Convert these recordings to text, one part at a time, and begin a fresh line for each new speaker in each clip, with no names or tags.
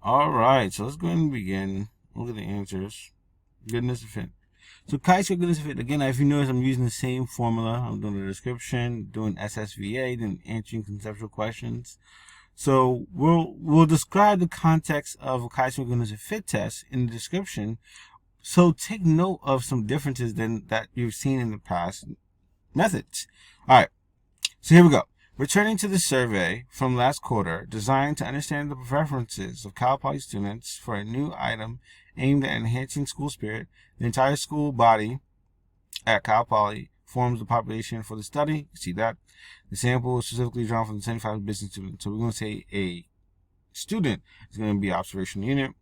All right, so let's go ahead and begin. Look at the answers. Goodness of fit. So chi-square goodness of fit. Again, if you notice, I'm using the same formula. I'm doing the description, doing SSVA, then answering conceptual questions. So we'll describe the context of a chi-square goodness of fit test in the description. So take note of some differences than that you've seen in the past methods. All right, so here we go. Returning to the survey from last quarter, designed to understand the preferences of Cal Poly students for a new item aimed at enhancing school spirit, the entire school body at Cal Poly forms the population for the study. You see that? The sample is specifically drawn from the 75 business students. So we're going to say a student is going to be observational unit.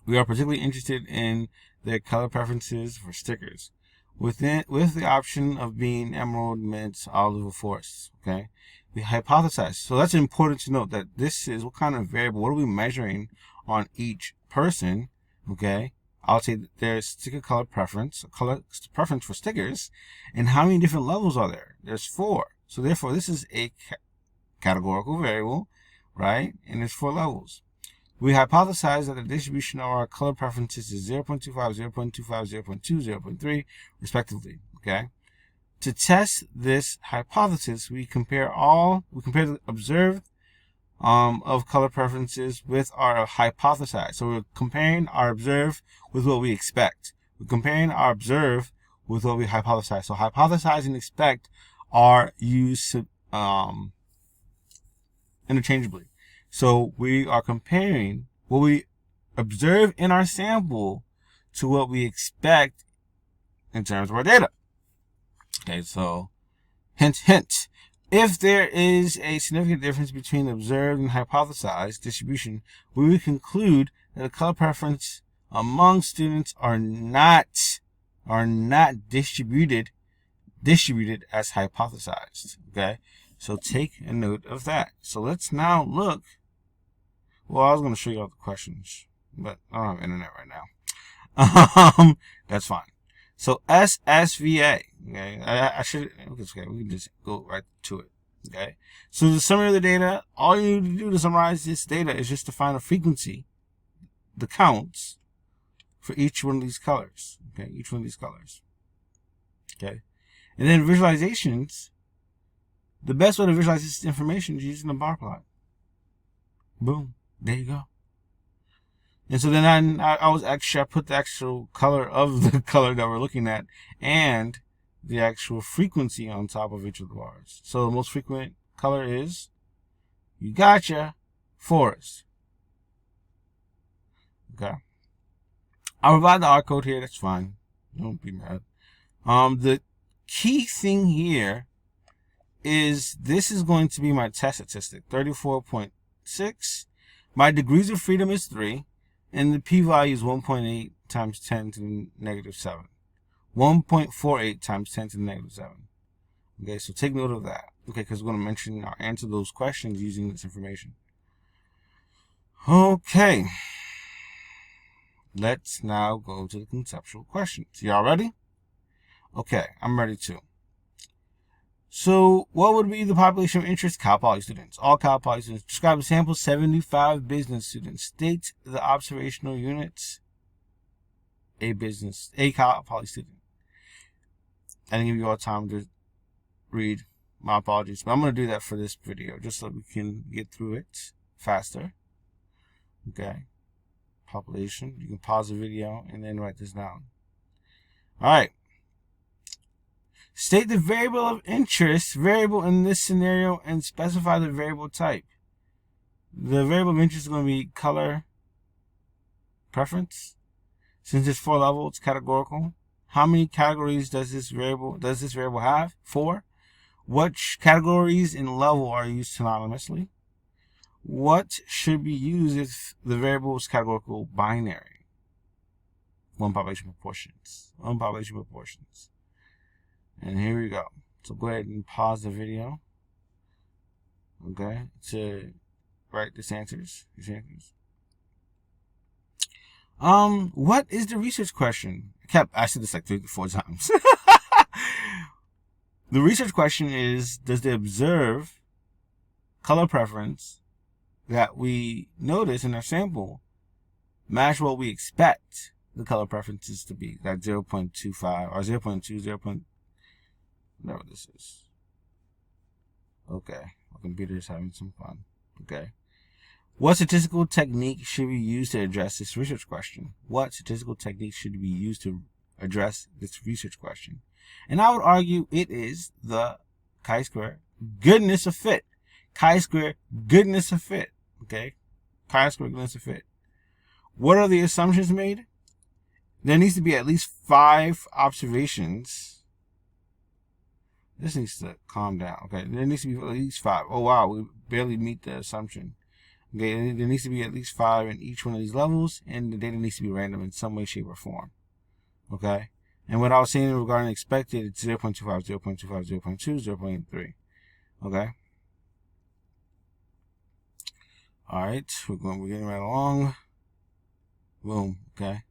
We are particularly interested in their color preferences for stickers, with the option of being emerald, mint, olive, or forest. Okay, we hypothesize. So that's important to note that this is what kind of variable. What are we measuring on each person? Okay, I'll say that there's sticker color preference, color preference for stickers, and how many different levels are there? There's 4. So therefore, this is a categorical variable, right? And there's 4 levels. We hypothesize that the distribution of our color preferences is 0.25, 0.25, 0.2, 0.3, respectively. Okay. To test this hypothesis, we compare the observed of color preferences with our hypothesized. So we're comparing our observed with what we expect. We're comparing our observed with what we hypothesize. So hypothesize and expect are used interchangeably. So we are comparing what we observe in our sample to what we expect in terms of our data. Okay, so hint. If there is a significant difference between observed and hypothesized distribution, we would conclude that the color preference among students are not distributed as hypothesized. Okay, so take a note of that. So let's now look. Well, I was going to show you all the questions, but I don't have internet right now. That's fine. So SSVA. Okay, okay, we can just go right to it. Okay, so the summary of the data. All you need to do to summarize this data is just to find a frequency, the counts for each one of these colors. Okay, each one of these colors. Okay, and then visualizations. The best way to visualize this information is using the bar plot. Boom. There you go. And so then I put the actual color of the color that we're looking at and the actual frequency on top of each of the bars. So the most frequent color is, you gotcha, forest. Okay. I'll provide the R code here. That's fine. Don't be mad. The key thing here is this is going to be my test statistic, 34.6. My degrees of freedom is 3, and the p-value is 1.8 times 10 to the negative 7. 1.48 times 10 to the negative 7. Okay, so take note of that. Okay, because we're going to answer those questions using this information. Okay. Let's now go to the conceptual questions. Y'all ready? Okay, I'm ready too. So, what would be the population of interest? Cal Poly students. All Cal Poly students. Describe a sample 75 business students. State the observational units. A Cal Poly student. I didn't give you all time to read. My apologies. But I'm going to do that for this video just so we can get through it faster. Okay. Population. You can pause the video and then write this down. Alright. State the variable of interest, variable in this scenario, and specify the variable type. The variable of interest is going to be color preference. Since it's 4 level, it's categorical. How many categories does this variable have? 4. Which categories in level are used synonymously? What should be used if the variable is categorical binary? One population proportions. And here we go. So go ahead and pause the video. Okay, to write these answers. What is the research question? I said this like 3 to 4 times. The research question is, does the observed color preference that we notice in our sample match what we expect the color preferences to be, that 0.25 or 0.2, 0. Whatever this is. Okay, my computer is having some fun. Okay. What statistical technique should we use to address this research question? What statistical technique should we use to address this research question? And I would argue it is the chi-square goodness of fit. Chi-square goodness of fit. Okay? Chi-square goodness of fit. What are the assumptions made? There needs to be at least 5 observations. This needs to calm down. Okay, there needs to be at least 5. Oh wow, we barely meet the assumption. Okay, there needs to be at least 5 in each one of these levels, and the data needs to be random in some way, shape, or form. Okay, and what I was saying regarding expected, it's 0.25, 0.25, 0.2, 0.3. Okay. All right, we're getting right along. Boom. Okay.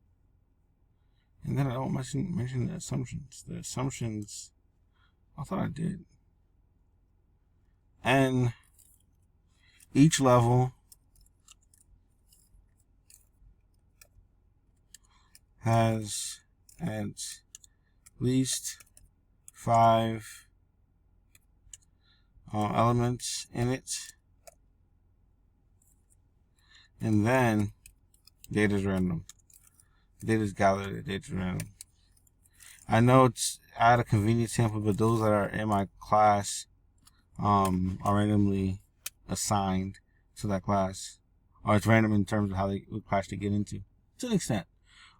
And then I don't mention the assumptions. The assumptions, I thought I did. And each level has at least 5 elements in it. And then data is random. Data is gathered, data is random. I know it's at a convenient sample, but those that are in my class are randomly assigned to that class. Or it's random in terms of what class they get into. To an extent.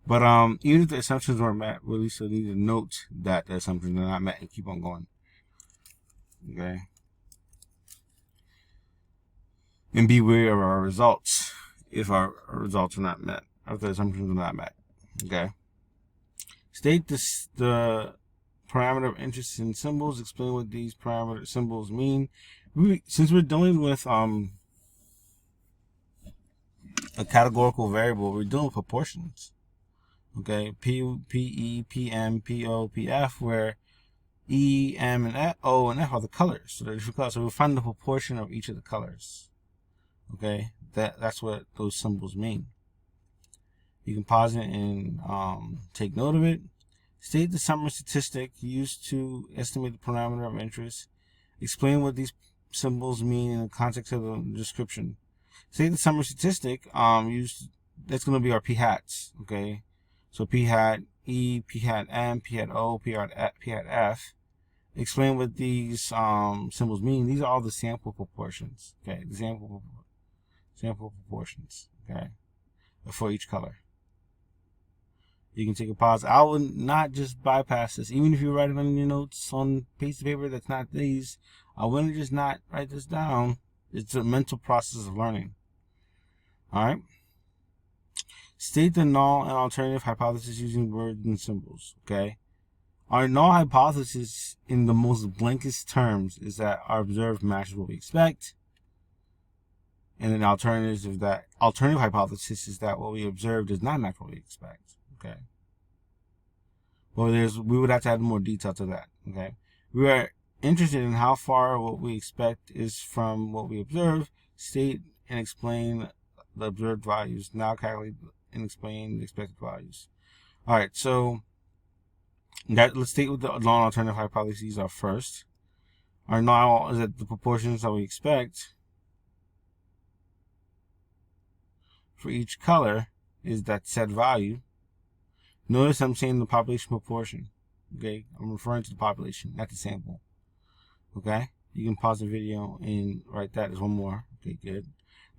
But even if the assumptions weren't met, we at least need to note that the assumptions are not met and keep on going. Okay. And be wary of our results if our results are not met, if the assumptions are not met. Okay. State the parameter of interest in symbols. Explain what these parameter symbols mean. Since we're dealing with a categorical variable, we're dealing with proportions. Okay, P, E, P, M, P, O, P, F, where E, M, and F, O, and F are the colors. So they're different colors. So we'll find the proportion of each of the colors. Okay, that's what those symbols mean. You can pause it and take note of it. State the summary statistic used to estimate the parameter of interest. Explain what these symbols mean in the context of the description. State the summary statistic that's going to be our p hats. Okay, so p hat E, p hat M, p hat O, p hat F. Explain what these symbols mean. These are all the sample proportions. Okay, the sample proportions. Okay, for each color. You can take a pause. I would not just bypass this. Even if you write it on your notes on a piece of paper that's not these, I wouldn't just not write this down. It's a mental process of learning. Alright? State the null and alternative hypothesis using words and symbols. Okay? Our null hypothesis in the most blankest terms is that our observed matches what we expect. And then alternative hypothesis is that what we observed does not match what we expect. Okay. Well, we would have to add more detail to that. Okay. We are interested in how far what we expect is from what we observe. State and explain the observed values. Now calculate and explain the expected values. All right. So let's state what the non-alternative hypotheses are first. Our null is that the proportions that we expect for each color is that set value. Notice I'm saying the population proportion. Okay, I'm referring to the population, not the sample. Okay, you can pause the video and write that as one more. Okay, good.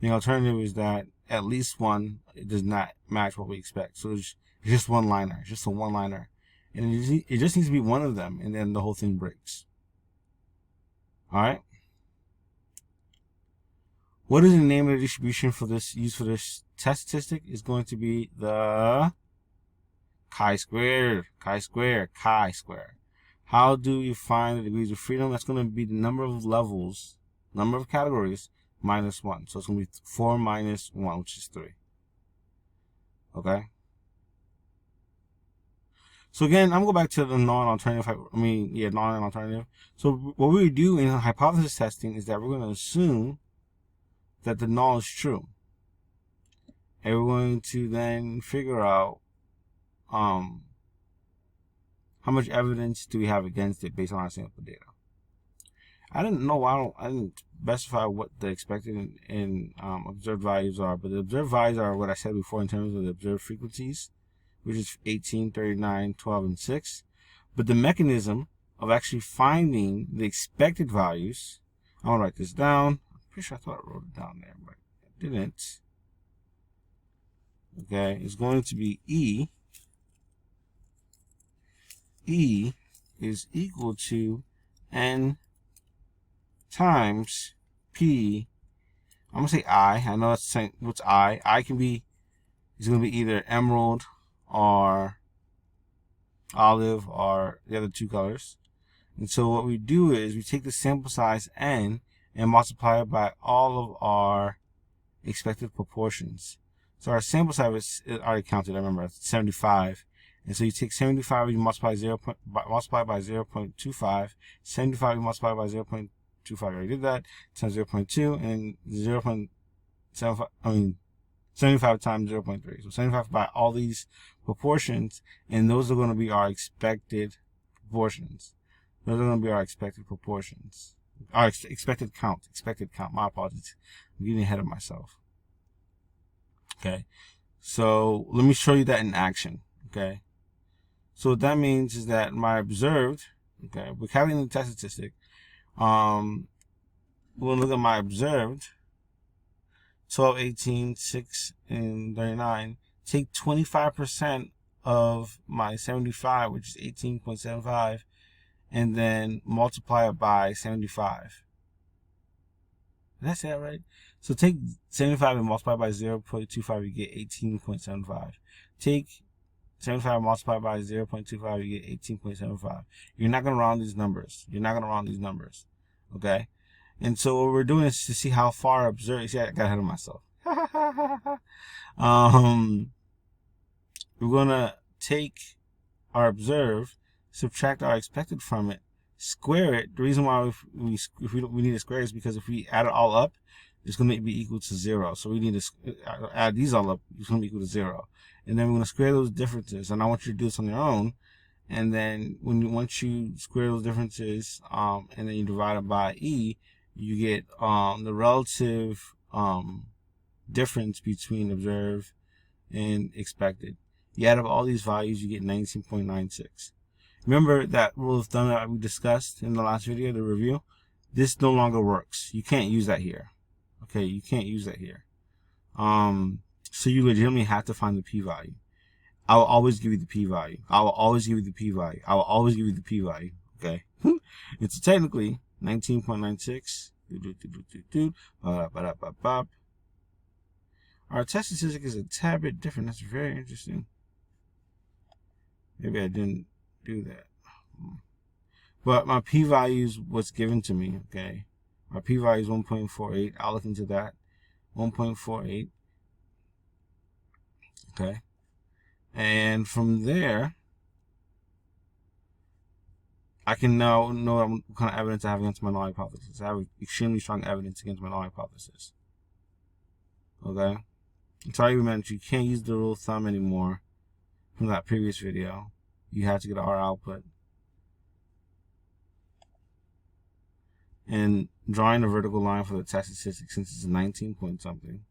The alternative is that at least one, it does not match what we expect. So it's just one liner. It's just a one liner, and it just needs to be one of them, and then the whole thing breaks. All right. What is the name of the distribution for this used for this test statistic? Is going to be the chi-square. How do you find the degrees of freedom? That's going to be the number of levels, number of categories, minus 1. So it's going to be 4 minus 1, which is 3. Okay? So again, I'm going to go back to the non-alternative. non-alternative. So what we do in hypothesis testing is that we're going to assume that the null is true. And we're going to then figure out how much evidence do we have against it based on our sample data. I didn't know, I didn't specify what the expected and observed values are, but the observed values are what I said before in terms of the observed frequencies, which is 18, 39, 12, and 6. But the mechanism of actually finding the expected values, I'm going to write this down. I'm pretty sure I thought I wrote it down there, but I didn't. Okay, it's going to be E. E is equal to N times P. I'm going to say I know it's saying what's I. I can be, it's going to be either emerald or olive or the other two colors. And so what we do is we take the sample size N and multiply it by all of our expected proportions. So our sample size is already counted, I remember, it's 75. And so you take 75, you multiply by 0.25. 75, you multiply by 0.25. I already did that. Times 0.2 and 0.75. I mean, 75 times 0.3. So 75 by all these proportions, and those are going to be our expected proportions. Those are going to be our expected proportions. Our expected count. Expected count. My apologies. I'm getting ahead of myself. Okay. So let me show you that in action. Okay. So what that means is that my observed, okay, we're calculating the test statistic. We'll look at my observed 12, 18, 6, and 39. Take 25% of my 75, which is 18.75, and then multiply it by 75. Did I say that right? So take 75 and multiply by 0.25, you get 18.75. Take 75 and multiply by 0.25, you get 18.75. You're not going to round these numbers. You're not going to round these numbers. Okay? And so what we're doing is to see how far observed. See, I got ahead of myself. We're going to take our observed, subtract our expected from it, square it. The reason why we need to square is because if we add it all up, it's going to be equal to 0. So we need to add these all up. It's going to be equal to 0. And then we're going to square those differences. And I want you to do this on your own. And then once you square those differences, and then you divide it by E, you get the relative difference between observed and expected. You add up all these values, you get 19.96. Remember that rule of thumb that we discussed in the last video, the review? This no longer works. You can't use that here. Okay, you can't use that here. So you legitimately have to find the p-value. I will always give you the p-value. I will always give you the p-value. I will always give you the p-value. Okay? It's technically 19.96. Our test statistic is a tad bit different. That's very interesting. Maybe I didn't do that. But my p-value is what's given to me. Okay? My p-value is 1.48. I'll look into that. 1.48. Okay? And from there, I can now know what kind of evidence I have against my null hypothesis. I have extremely strong evidence against my null hypothesis. Okay? I'm sorry we meant you can't use the rule of thumb anymore from that previous video. You have to get R output. And drawing a vertical line for the test statistic, since it's 19 point something,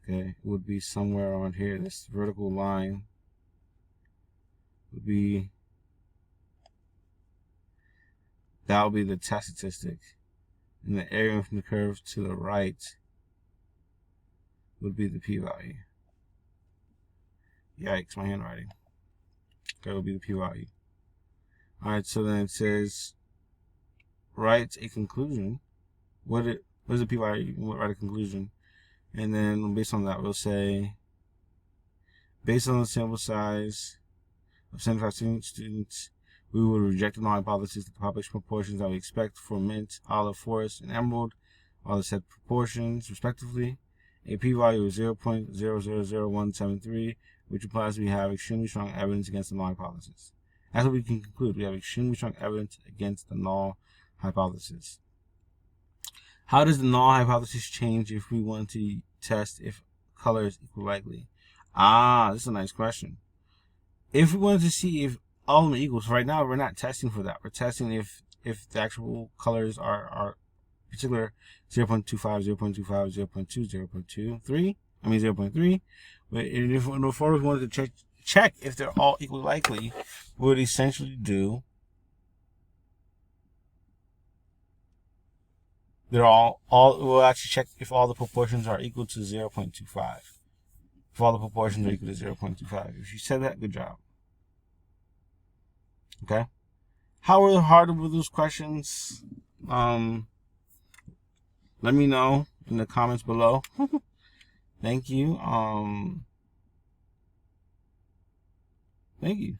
okay, would be somewhere around here. This vertical line would be, that would be the test statistic. And the area from the curve to the right would be the p-value. Yikes, my handwriting. That would be the p-value. Alright, so then it says, write a conclusion. What is the p-value? Write a conclusion. And then based on that, we'll say, based on the sample size of 75 students, we will reject the null hypothesis that the population proportions that we expect for mint, olive, forest, and emerald are the set proportions, respectively. A p-value of 0.000173, which implies we have extremely strong evidence against the null hypothesis. That's what we can conclude. We have extremely strong evidence against the null hypothesis. How does the null hypothesis change if we want to test if color is equal likely? This is a nice question. If we wanted to see if all of them are equal, so right now we're not testing for that. We're testing if the actual colors are particular 0.25, 0.25, 0.2, 0.23. I mean 0.3. But if we wanted to check if they're all equally likely, we would essentially do we'll actually check if all the proportions are equal to 0.25. If all the proportions are equal to 0.25. If you said that, good job. Okay. How hard were those questions? Let me know in the comments below. Thank you. Thank you.